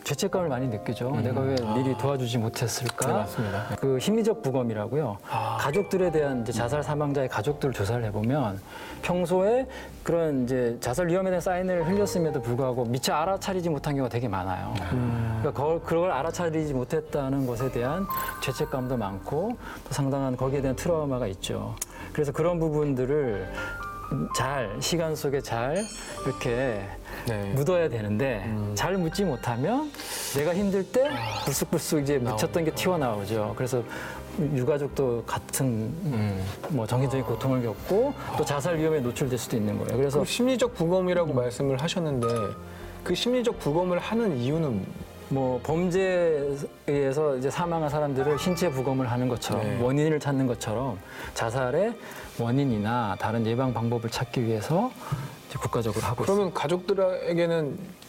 죄책감을 많이 느끼죠. 내가 왜 미리 도와주지 못했을까? 네, 맞습니다. 그 심리적 부검이라고요. 가족들에 대한 이제 자살 사망자의 가족들을 조사를 해보면 평소에 그런 이제 자살 위험에 대한 사인을 흘렸음에도 불구하고 미처 알아차리지 못한 경우가 되게 많아요. 그러니까 그걸 알아차리지 못했다는 것에 대한 죄책감도 많고 또 상당한 거기에 대한 트라우마가 있죠. 그래서 그런 부분들을 시간 속에 잘 이렇게 네. 묻어야 되는데 잘 묻지 못하면 내가 힘들 때 불쑥불쑥 이제 묻혔던 게 튀어나오죠. 그래서 유가족도 같은 뭐 정신적인 고통을 겪고 또 자살 위험에 노출될 수도 있는 거예요. 그래서 그 심리적 부검이라고 말씀을 하셨는데 그 심리적 부검을 하는 이유는 뭐 범죄에 의해서 이제 사망한 사람들을 신체 부검을 하는 것처럼 네. 원인을 찾는 것처럼 자살의 원인이나 다른 예방 방법을 찾기 위해서 이제 국가적으로 하고 있습니다. 그러면 가족들에게는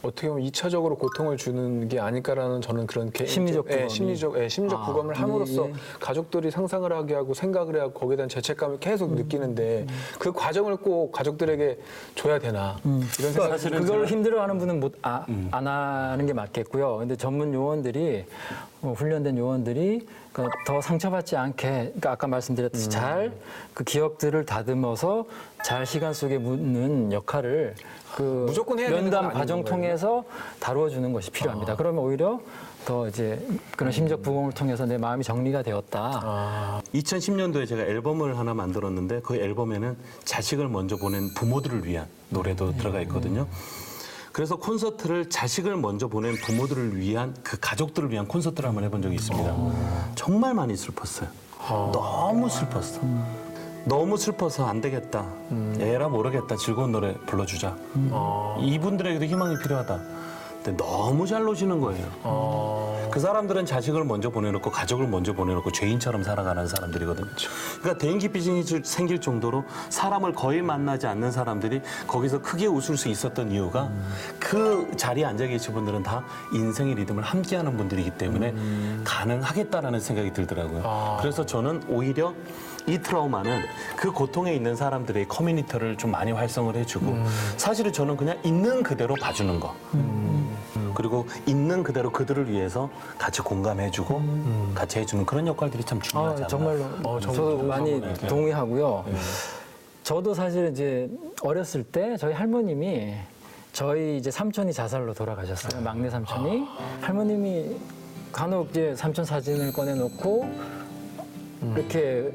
어떻게 보면 2차적으로 고통을 주는 게 아닐까라는 저는 그런 심리적 부검이. 심리적 부검을 함으로써 예. 가족들이 상상을 하게 하고 생각을 하고 거기에 대한 죄책감을 계속 느끼는데 그 과정을 꼭 가족들에게 줘야 되나 이런 생각이 사실은 그걸 힘들어하는 분은 안 하는 게 맞겠고요. 근데 전문 요원들이 훈련된 요원들이 그러니까 더 상처받지 않게, 그러니까 아까 말씀드렸듯이 잘 그 기억들을 다듬어서 잘 시간 속에 묻는 역할을 그 무조건 해야 되는 건 면담 아닌 과정 건가요? 통해서 다루어주는 것이 필요합니다. 그러면 오히려 더 이제 그런 심리적 부검을 통해서 내 마음이 정리가 되었다. 2010년도에 제가 앨범을 하나 만들었는데 그 앨범에는 자식을 먼저 보낸 부모들을 위한 노래도 들어가 있거든요. 그래서 콘서트를 자식을 먼저 보낸 부모들을 위한 그 가족들을 위한 콘서트를 한번 해본 적이 있습니다. 정말 많이 슬펐어요. 너무 슬펐어. 너무 슬퍼서 안 되겠다. 에라 모르겠다. 즐거운 노래 불러주자. 이분들에게도 희망이 필요하다. 근데 너무 잘 노시는 거예요. 그 사람들은 자식을 먼저 보내놓고 가족을 먼저 보내놓고 죄인처럼 살아가는 사람들이거든요. 그러니까 대인기 비즈니스 생길 정도로 사람을 거의 만나지 않는 사람들이 거기서 크게 웃을 수 있었던 이유가 그 자리에 앉아 계신 분들은 다 인생의 리듬을 함께하는 분들이기 때문에 가능하겠다라는 생각이 들더라고요. 그래서 저는 오히려 이 트라우마는 그 고통에 있는 사람들의 커뮤니티를 좀 많이 활성을 해주고 사실은 저는 그냥 있는 그대로 봐주는 거 그리고 있는 그대로 그들을 위해서 같이 공감해주고 같이 해주는 그런 역할들이 참 중요하지 않나. 정말로 저도 많이 동의하고요. 저도 사실 이제 어렸을 때 저희 할머님이 저희 이제 삼촌이 자살로 돌아가셨어요. 막내 삼촌이 할머님이 간혹 이제 삼촌 사진을 꺼내놓고 이렇게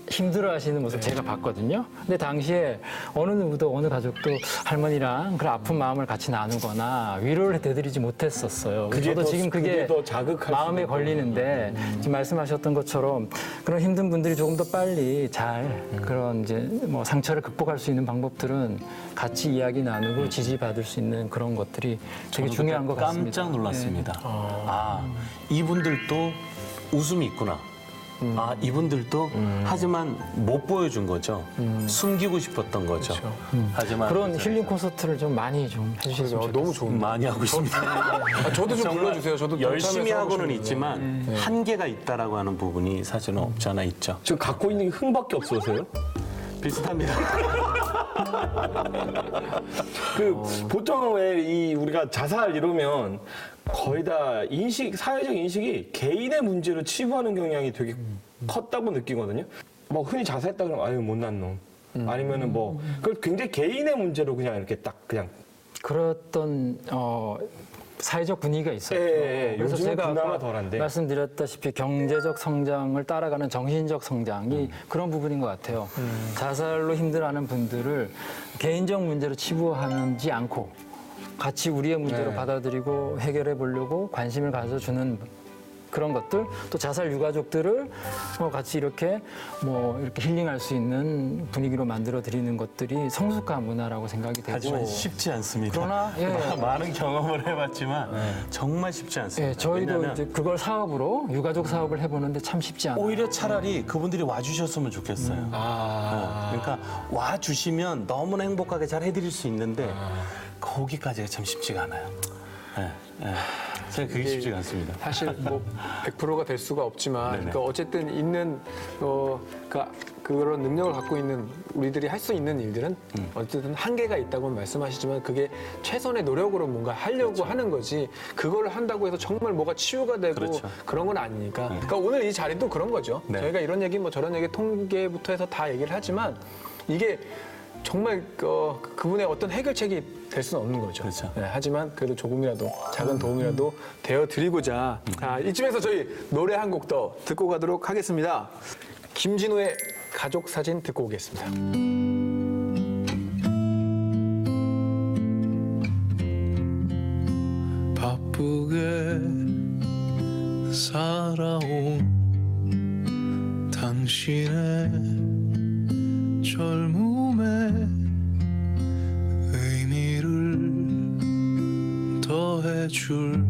힘들어하시는 모습 제가 봤거든요. 근데 당시에 어느 누구도 어느 가족도 할머니랑 그런 아픈 마음을 같이 나누거나 위로를 되드리지 못했었어요. 저도 지금 그게 더 자극할 마음에 걸리는데 지금 말씀하셨던 것처럼 그런 힘든 분들이 조금 더 빨리 잘 그런 이제 뭐 상처를 극복할 수 있는 방법들은 같이 이야기 나누고 지지받을 수 있는 그런 것들이 되게 중요한 것 같습니다. 깜짝 놀랐습니다. 아, 이분들도 웃음이 있구나. 아, 이분들도 하지만 못 보여준 거죠. 숨기고 싶었던 거죠. 하지만 그런 힐링 콘서트를 좀 많이 좀 해주셨으면 좋겠어요. 너무 좋은데. 많이 하고 있습니다. 저도 좀 불러주세요. 저도 열심히 동참해서 하고 하고는 싶은데. 있지만 한계가 있다라고 하는 부분이 사실은 없지 않아 있죠. 지금 갖고 있는 게 흥밖에 없으세요? 비슷합니다. 보통 왜 우리가 자살 이러면 거의 다 사회적 인식이 개인의 문제로 치부하는 경향이 되게 컸다고 느끼거든요. 뭐 흔히 자살했다 그러면 아유 못난 놈. 아니면은 그걸 굉장히 개인의 문제로 그냥 이렇게 딱 그냥 그랬던 사회적 분위기가 있었죠. 예, 예. 그래서 요즘은 제가 그나마 아까 덜한데. 말씀드렸다시피 경제적 성장을 따라가는 정신적 성장이 그런 부분인 것 같아요. 자살로 힘들어하는 분들을 개인적 문제로 치부하지 않고 같이 우리의 문제로 받아들이고 해결해 보려고 관심을 가져주는 그런 것들, 또 자살 유가족들을 같이 이렇게 이렇게 힐링할 수 있는 분위기로 만들어 드리는 것들이 성숙한 문화라고 생각이 되고. 하지만 쉽지 않습니다. 그러나, 예. 많은 경험을 해봤지만 정말 쉽지 않습니다. 예, 저희도 왜냐하면 이제 그걸 사업으로 유가족 사업을 해보는데 참 쉽지 않아요. 오히려 차라리 그분들이 와주셨으면 좋겠어요. 그러니까 와주시면 너무나 행복하게 잘 해드릴 수 있는데 거기까지가 참 쉽지가 않아요. 그게 쉽지가 않습니다. 사실 뭐 100%가 될 수가 없지만, 네네. 그러니까 어쨌든 있는 그러니까 그런 능력을 갖고 있는 우리들이 할 수 있는 일들은 어쨌든 한계가 있다고 말씀하시지만 그게 최선의 노력으로 뭔가 하려고 하는 거지, 그걸 한다고 해서 정말 뭐가 치유가 되고 그렇죠. 그런 건 아니니까. 그러니까 오늘 이 자리도 그런 거죠. 네. 저희가 이런 얘기 뭐 저런 얘기 통계부터 해서 다 얘기를 하지만 이게 정말 그분의 어떤 해결책이 될 수는 없는 거죠. 그렇죠. 네, 하지만 그래도 조금이라도 작은 도움이라도 되어 드리고자 이쯤에서 저희 노래 한 곡 더 듣고 가도록 하겠습니다. 김진우의 가족 사진 듣고 오겠습니다. 바쁘게 살아온 당신의 젊음의 의미를 더해줄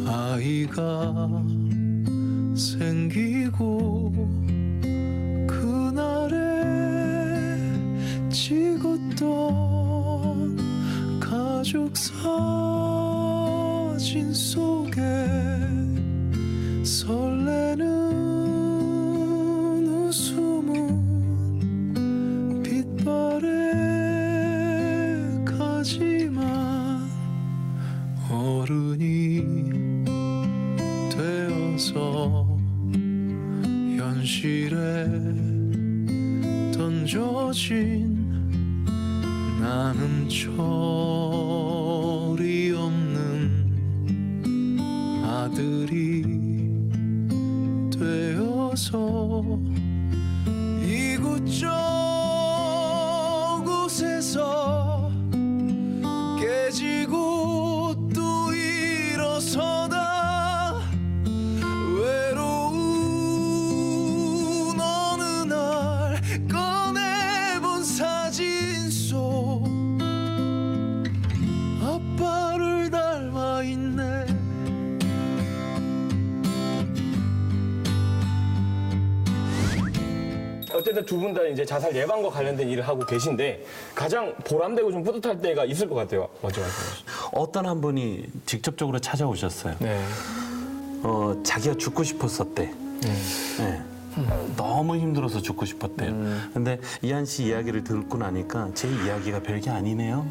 아이가 생기고 그날에 찍었던 가족 사진 속에 설레는 웃음은 빛바래 가지만 어른이 되어서 현실에 던져진 나는 철이 없는 아들이 되어서 이곳저곳에서 깨지고 또 일어서다 외로운 어느 날 꺼내본 사진 속 아빠를 닮아 있네. 어쨌든 두 분 다 이제 자살 예방과 관련된 일을 하고 계신데 가장 보람되고 좀 뿌듯할 때가 있을 것 같아요. 먼저 말씀해 주시죠. 어떤 한 분이 직접적으로 찾아오셨어요. 네. 자기가 죽고 싶었었대. 네. 너무 힘들어서 죽고 싶었대요. 근데 이한 씨 이야기를 듣고 나니까 제 이야기가 별게 아니네요.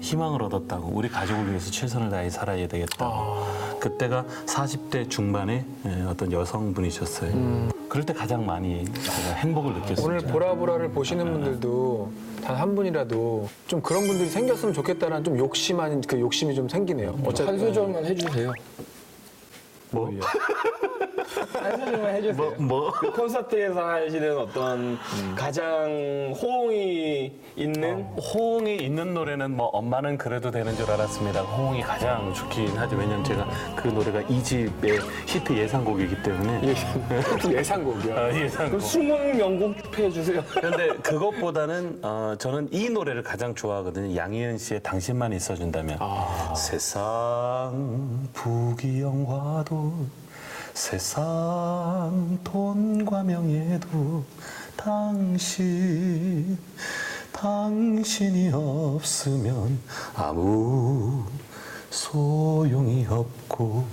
희망을 얻었다고. 우리 가족을 위해서 최선을 다해 살아야 되겠다고. 그때가 40대 중반의 어떤 여성분이셨어요. 그럴 때 가장 많이 제가 행복을 느꼈어요. 오늘 보라보라를 보시는 분들도 단 한 분이라도 좀 그런 분들이 생겼으면 좋겠다는 좀 욕심한 그 욕심이 좀 생기네요. 한 소절만 해주세요. 뭐? 한 소절만 해주세요. 그 콘서트에서 하시는 어떤 가장 호응이 있는 호응이 있는 노래는 뭐 엄마는 그래도 되는 줄 알았습니다. 호응이 가장 좋긴 하죠. 왜냐면 제가 그 노래가 이 집의 히트 예상곡이기 때문에. 예상곡이요. 예상곡. 20명곡 해주세요. 근데 그것보다는 저는 이 노래를 가장 좋아하거든요. 양희은 씨의 당신만 있어준다면. 세상 부귀영화도 세상 돈과 명예도 당신이 없으면 아무 소용이 없고.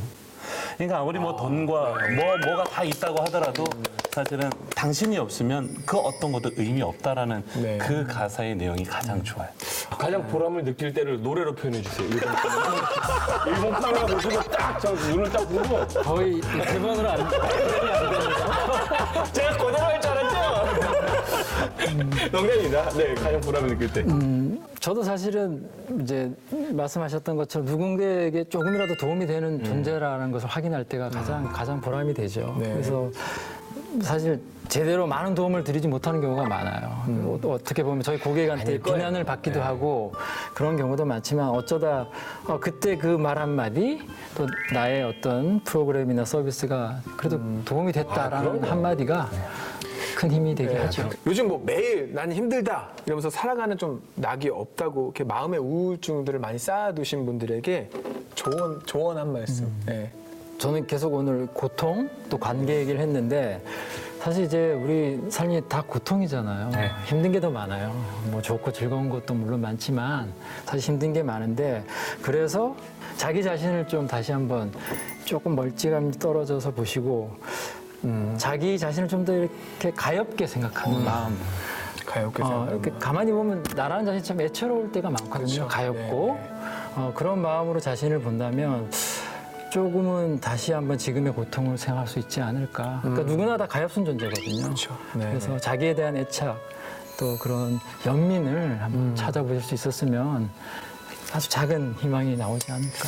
그러니까 아무리 뭐 돈과 뭐가 다 있다고 하더라도 사실은 당신이 없으면 그 어떤 것도 의미 없다라는 네. 그 가사의 내용이 가장 좋아요. 가장 보람을 느낄 때를 노래로 표현해 주세요. 일본 카메라 보시고 딱 저 눈을 딱 보고 거의 대본으로 안 제가 그대로 할 줄 알았죠? 농담입니다. 네, 가장 보람을 느낄 때. 저도 사실은 이제 말씀하셨던 것처럼 누군가에게 조금이라도 도움이 되는 존재라는 것을 확인할 때가 가장 보람이 되죠. 네. 그래서 사실 제대로 많은 도움을 드리지 못하는 경우가 많아요. 또 어떻게 보면 저희 고객한테 비난을 받기도 하고 그런 경우도 많지만 어쩌다 그때 그 말 한마디 또 나의 어떤 프로그램이나 서비스가 그래도 도움이 됐다라는 한마디가 큰 힘이 되게 하죠. 요즘 뭐 매일 난 힘들다 이러면서 살아가는 좀 낙이 없다고 이렇게 마음의 우울증들을 많이 쌓아두신 분들에게 조언 한 말씀. 네. 저는 계속 오늘 고통 또 관계 얘기를 했는데 사실 이제 우리 삶이 다 고통이잖아요. 힘든 게 더 많아요. 뭐 좋고 즐거운 것도 물론 많지만 사실 힘든 게 많은데 그래서 자기 자신을 좀 다시 한번 조금 멀찌감이 떨어져서 보시고 자기 자신을 좀 더 이렇게 가엽게 생각하는 마음. 가볍게 생각하는 이렇게 가만히 보면 나라는 자신이 참 애처로울 때가 많거든요. 그렇죠. 가엽고 그런 마음으로 자신을 본다면 조금은 다시 한번 지금의 고통을 생각할 수 있지 않을까. 그러니까 누구나 다 가엾은 존재거든요. 그렇죠. 네. 그래서 자기에 대한 애착 또 그런 연민을 한번 찾아보실 수 있었으면 아주 작은 희망이 나오지 않을까.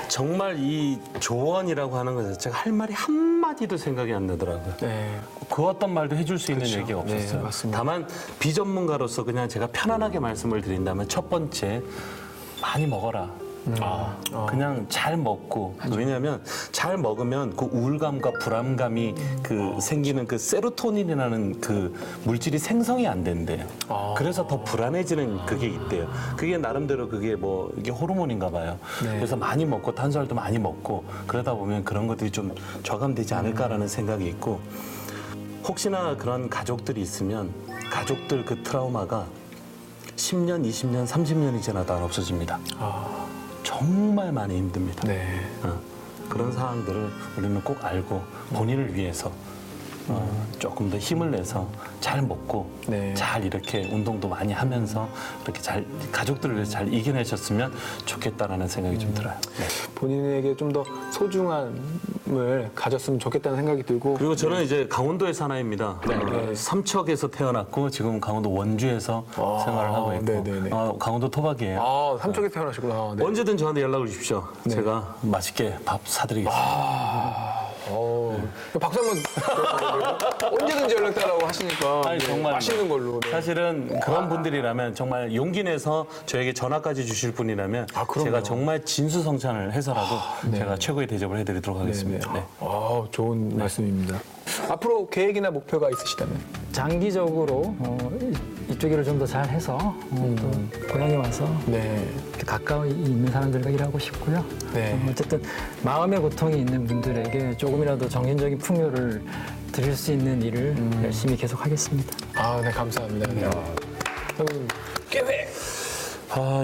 정말 이 조언이라고 하는 것 자체가 할 말이 한마디도 생각이 안 나더라고요. 네. 그 어떤 말도 해줄 수 있는 얘기가 없었어요. 네, 맞습니다. 다만 비전문가로서 그냥 제가 편안하게 말씀을 드린다면 첫 번째 많이 먹어라. 그냥 잘 먹고 왜냐하면 잘 먹으면 그 우울감과 불안감이 그 생기는 그 세로토닌이라는 그 물질이 생성이 안 된대요. 그래서 더 불안해지는 그게 있대요. 그게 나름대로 그게 뭐 이게 호르몬인가 봐요. 그래서 많이 먹고 탄수화물도 많이 먹고 그러다 보면 그런 것들이 좀 저감되지 않을까라는 생각이 있고 혹시나 그런 가족들이 있으면 가족들 그 트라우마가 10년, 20년, 30년이 지나다 없어집니다. 정말 많이 힘듭니다. 네. 그런 상황들을 우리는 꼭 알고 본인을 위해서 조금 더 힘을 내서 잘 먹고 네. 잘 이렇게 운동도 많이 하면서 이렇게 잘 가족들을 위해서 잘 이겨내셨으면 좋겠다라는 생각이 좀 들어요. 네. 본인에게 좀 더 소중함을 가졌으면 좋겠다는 생각이 들고 그리고 저는 이제 강원도의 사나이입니다. 삼척에서 태어났고 지금 강원도 원주에서 생활을 하고 있고 네네네. 강원도 토박이에요. 아, 삼척에 태어나시구나. 네. 언제든 저한테 연락을 주십시오. 제가 맛있게 밥 사드리겠습니다. 박수 한번 언제든지 연락달라고 하시니까 아니, 네, 정말 맛있는 걸로. 네. 사실은 그런 분들이라면 정말 용기 내서 저에게 전화까지 주실 분이라면 그럼요. 제가 정말 진수성찬을 해서라도 제가 최고의 대접을 해드리도록 하겠습니다. 네. 좋은 말씀입니다. 앞으로 계획이나 목표가 있으시다면? 장기적으로 이쪽 일을 좀 더 잘해서 또 고향에 와서 네. 이렇게 가까이 있는 사람들과 일하고 싶고요. 네. 어쨌든 마음의 고통이 있는 분들에게 조금이라도 정신적인 풍요를 드릴 수 있는 일을 열심히 계속하겠습니다. 네, 감사합니다. 네. 형님, 계획!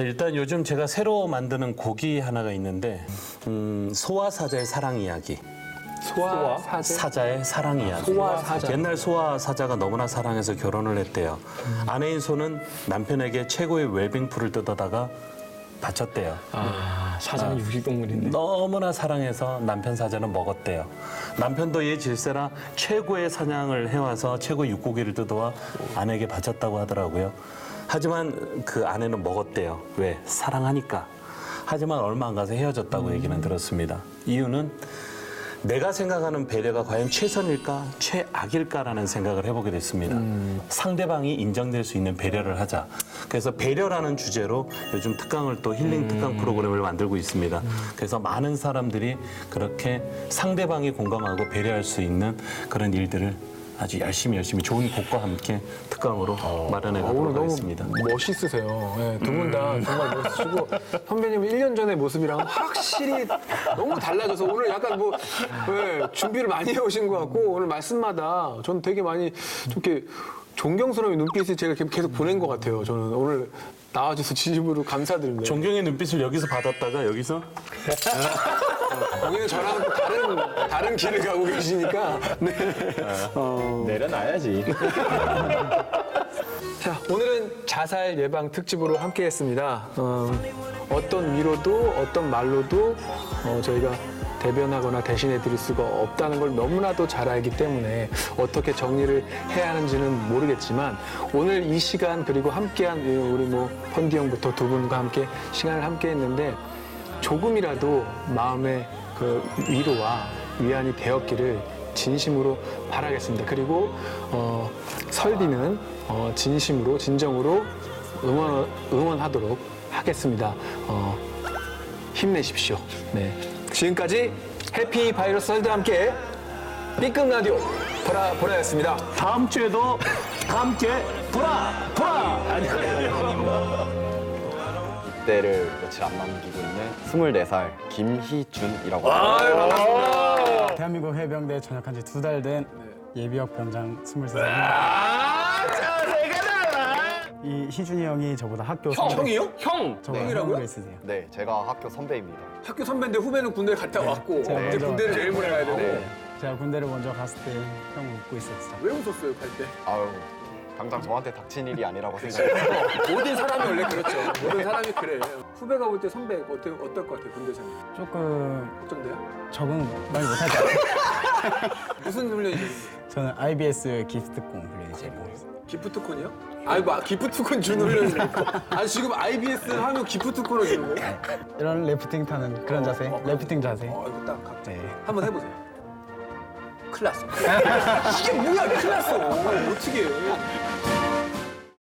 일단 요즘 제가 새로 만드는 곡이 하나가 있는데 소와 사자의 사랑 이야기. 소와 사제? 사자의 사랑 이야기. 소와 사자. 옛날 소와 사자가 너무나 사랑해서 결혼을 했대요. 아내인 소는 남편에게 최고의 웰빙풀을 뜯어다가 바쳤대요. 사자는 육식동물인데. 너무나 사랑해서 남편 사자는 먹었대요. 남편도 얘 질세라 최고의 사냥을 해와서 최고의 육고기를 뜯어와 아내에게 바쳤다고 하더라고요. 하지만 그 아내는 먹었대요. 왜? 사랑하니까. 하지만 얼마 안 가서 헤어졌다고 얘기는 들었습니다. 이유는 내가 생각하는 배려가 과연 최선일까, 최악일까라는 생각을 해보게 됐습니다. 상대방이 인정될 수 있는 배려를 하자. 그래서 배려라는 주제로 요즘 특강을 또 힐링 특강 프로그램을 만들고 있습니다. 그래서 많은 사람들이 그렇게 상대방이 공감하고 배려할 수 있는 그런 일들을 아주 열심히 좋은 곡과 함께 특강으로 마련해 오늘 가도록 너무 하겠습니다. 멋있으세요. 네, 두 분 다 정말 멋있으시고 선배님 1년 전의 모습이랑 확실히 너무 달라져서 오늘 약간 뭐 준비를 많이 해오신 것 같고 오늘 말씀마다 저는 되게 많이 좀 이렇게 존경스러운 눈빛을 제가 계속 보낸 것 같아요. 저는 오늘 나와줘서 진심으로 감사드립니다. 존경의 눈빛을 여기서 받았다가 여기서 거기는 저랑 다른 길을 가고 계시니까. 네. 내려놔야지. 자, 오늘은 자살 예방 특집으로 함께했습니다. 어떤 위로도 어떤 말로도 저희가 대변하거나 대신해 드릴 수가 없다는 걸 너무나도 잘 알기 때문에 어떻게 정리를 해야 하는지는 모르겠지만 오늘 이 시간 그리고 함께한 우리 뭐 펀디 형부터 두 분과 함께 시간을 함께 했는데 조금이라도 마음의 그 위로와 위안이 되었기를 진심으로 바라겠습니다. 그리고 설비는 진심으로 진정으로 응원하도록 하겠습니다. 힘내십시오. 네. 지금까지 해피 바이러스 설과 함께 B급 라디오 보라였습니다. 다음 주에도 함께 보라! 때를 며칠 안 남기고 있는 24살 김희준이라고 합니다. 대한민국 해병대에 전역한 지 2달 된 예비역 병장 23살입니다. 이 희준이 형이 저보다 학교 형이요? 형! 저보다 형으로 있으세요. 네, 제가 학교 선배입니다. 학교 선배인데 후배는 군대 갔다 왔고 제가 이제 먼저- 군대를 제일 보내가야 되고 네. 제가 군대를 먼저 갔을 때 형 웃고 있었어요. 왜 웃었어요 갈 때? 아유, 당장 저한테 닥친 일이 아니라고 생각해서 모든 사람이 원래 그렇죠. 모든 사람이 그래. 후배가 볼 때 선배 어떨 것 같아 군대 생활? 조금 걱정돼요? 적응 많이 못하죠. 무슨 훈련이죠? 저는 IBS 기프트공 훈련이 제일 많았어요. 기프트콘이요? 아이고 기프트콘 주는 훈련이니까. 아니 지금 IBS 하면 기프트콘을 주는 거예요? 이런 래프팅 타는 그런 자세, 래프팅 자세. 이거 딱 각자 네. 한번 해보세요. 큰일 났어. 이게 뭐야 큰일 났어. 어떻게 해.